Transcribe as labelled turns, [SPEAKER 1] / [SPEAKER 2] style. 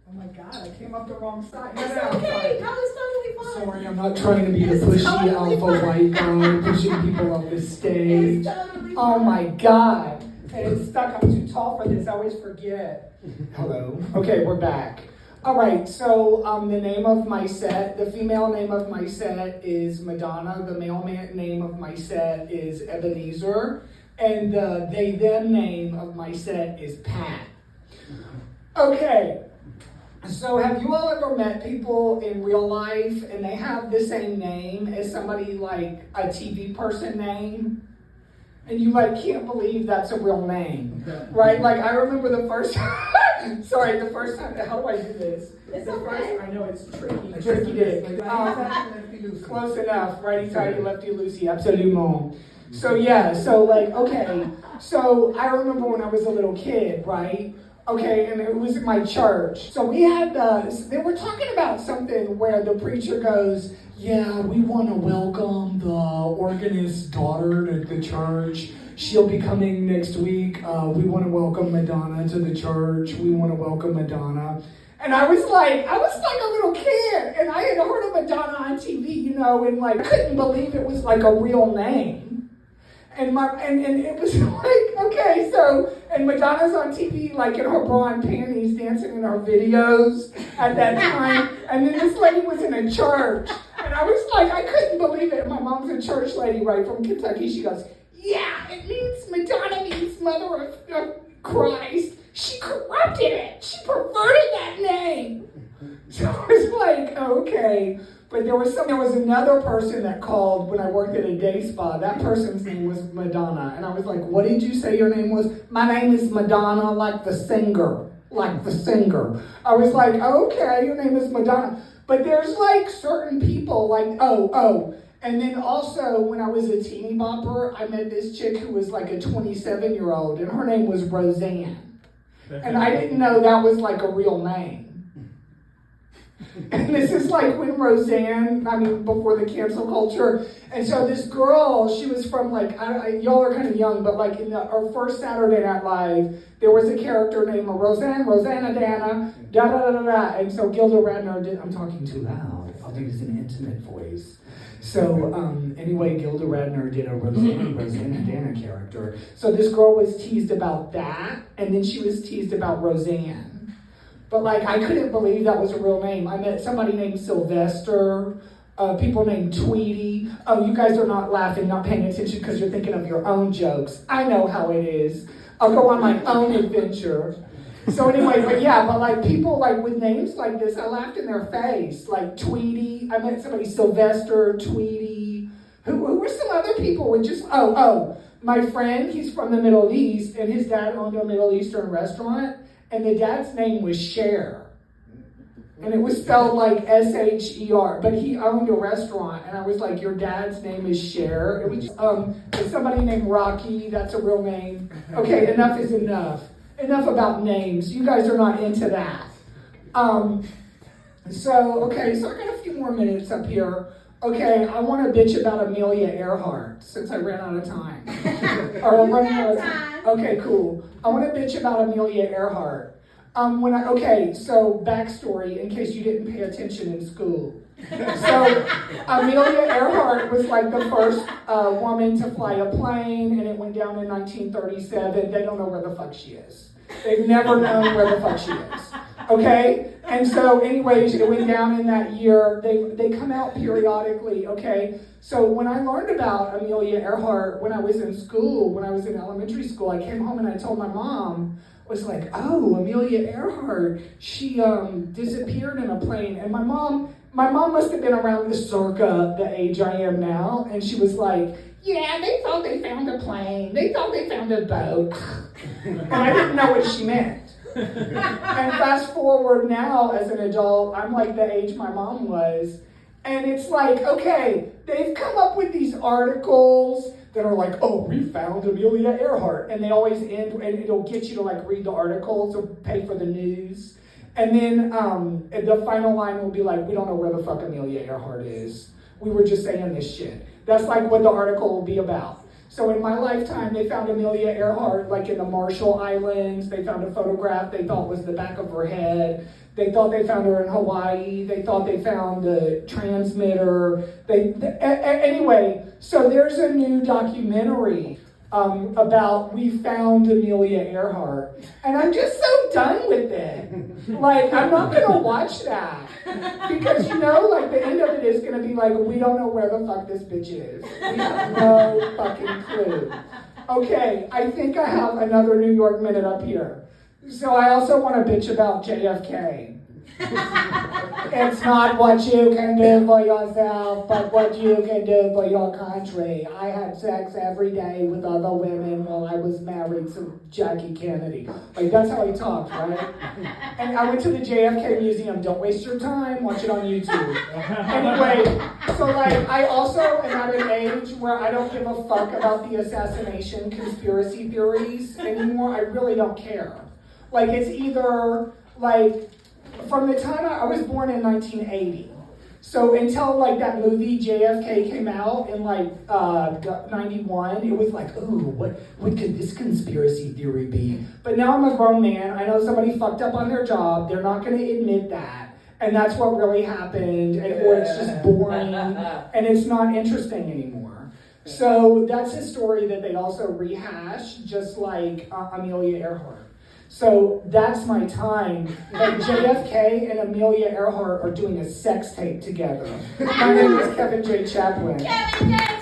[SPEAKER 1] Oh my God, I came up the wrong side.
[SPEAKER 2] It's okay. No, it's totally fine.
[SPEAKER 1] Sorry, I'm not trying to be the pushy alpha white guy pushing people off the stage.
[SPEAKER 2] It's totally
[SPEAKER 1] Oh
[SPEAKER 2] fine.
[SPEAKER 1] my God. And it's stuck. I'm too tall for this. I always forget. Hello. Okay, we're back. All right, so the name of my set, the female name of my set is Madonna. The male name of my set is Ebenezer. And the they-them name of my set is Pat. Okay. So have you all ever met people in real life and they have the same name as somebody like a TV person name? And you like can't believe that's a real name, right? Like I remember the first time, the first time, how do I do this?
[SPEAKER 2] It's
[SPEAKER 1] the
[SPEAKER 2] okay.
[SPEAKER 1] I know it's tricky dick. Close enough, righty tighty, lefty loosey, absolument. So yeah, so like, okay, so I remember when I was a little kid, right? Okay, and it was at my church. So we had they were talking about something where the preacher goes, yeah, we want to welcome the organist's daughter to the church. She'll be coming next week. We want to welcome Madonna to the church. We want to welcome Madonna. And I was like a little kid, and I had heard of Madonna on TV, you know, and like I couldn't believe it was like a real name. And it was like, okay, so, and Madonna's on TV, like in her bra and panties, dancing in her videos at that time. And then this lady was in a church. And I was like, I couldn't believe it. My mom's a church lady, right, from Kentucky. She goes, yeah, it means Madonna means Mother of Christ. She corrupted it. She perverted that name. So I was like, okay. But there was another person that called when I worked at a day spa. That person's name was Madonna. And I was like, what did you say your name was? My name is Madonna, like the singer. Like the singer. I was like, okay, your name is Madonna. But there's like certain people like, oh. And then also when I was a teeny bopper, I met this chick who was like a 27-year-old. And her name was Roseanne. And I didn't know that was like a real name. And this is like when Roseanne, before the cancel culture. And so this girl, she was from like, y'all are kind of young, but like in our first Saturday Night Live, there was a character named Rosanna Dana, da-da-da-da-da. And so Gilda Radner did, I'm talking too loud. I'll do this in an intimate voice. So anyway, Gilda Radner did a Rosanna Dana character. So this girl was teased about that, and then she was teased about Roseanne. But like, I couldn't believe that was a real name. I met somebody named Sylvester, people named Tweety. Oh, you guys are not laughing, not paying attention because you're thinking of your own jokes. I know how it is. I'll go on my own adventure. So anyway, but like people like with names like this, I laughed in their face. Like Tweety, I met somebody, Sylvester, Tweety. Who were some other people with just, my friend, he's from the Middle East, and his dad owned a Middle Eastern restaurant. And the dad's name was Cher. And it was spelled like S-H-E-R. But he owned a restaurant. And I was like, your dad's name is Cher? And we just, there's somebody named Rocky. That's a real name. Okay, enough is enough. Enough about names. You guys are not into that. So I got a few more minutes up here. Okay, I want to bitch about Amelia Earhart since I ran out of time. Or I'm running out of time. Okay, cool. I want to bitch about Amelia Earhart. So backstory in case you didn't pay attention in school. So Amelia Earhart was like the first woman to fly a plane, and it went down in 1937. They don't know where the fuck she is. They've never known where the fuck she is. Okay? And so anyways, it went down in that year. They come out periodically, okay? So when I learned about Amelia Earhart when I was in school, when I was in elementary school, I came home and I told my mom, I was like, oh, Amelia Earhart, she disappeared in a plane. And my mom must have been around circa the age I am now. And she was like, yeah, they thought they found a plane. They thought they found a boat. And I didn't know what she meant. And fast forward now as an adult, I'm like the age my mom was. And it's like, okay, they've come up with these articles that are like, oh, we found Amelia Earhart. And they always end, and it'll get you to like read the articles or pay for the news. And then the final line will be like, we don't know where the fuck Amelia Earhart is. We were just saying this shit. That's like what the article will be about. So in my lifetime, they found Amelia Earhart like in the Marshall Islands. They found a photograph they thought was the back of her head. They thought they found her in Hawaii. They thought they found the transmitter. Anyway, so there's a new documentary about we found Amelia Earhart. And I'm just so done with it. Like, I'm not going to watch that. Because, you know, like, the end of it is going to be like, we don't know where the fuck this bitch is. We have no fucking clue. Okay, I think I have another New York minute up here. So I also want to bitch about JFK. It's not what you can do for yourself, but what you can do for your country. I had sex every day with other women while I was married to Jackie Kennedy. Like, that's how he talks, right? And I went to the JFK Museum. Don't waste your time. Watch it on YouTube. Anyway, so like, I also am at an age where I don't give a fuck about the assassination conspiracy theories anymore. I really don't care. Like, it's either, like, from the time I was born in 1980, so until like that movie JFK came out in like 91, it was like, ooh, what could this conspiracy theory be? But now I'm a grown man. I know somebody fucked up on their job. They're not going to admit that, and that's what really happened, or it's just boring and it's not interesting anymore. So that's a story that they also rehash, just like Amelia Earhart. So that's my time. Like JFK and Amelia Earhart are doing a sex tape together. My name is Kevin J. Chaplin.
[SPEAKER 2] Kevin J.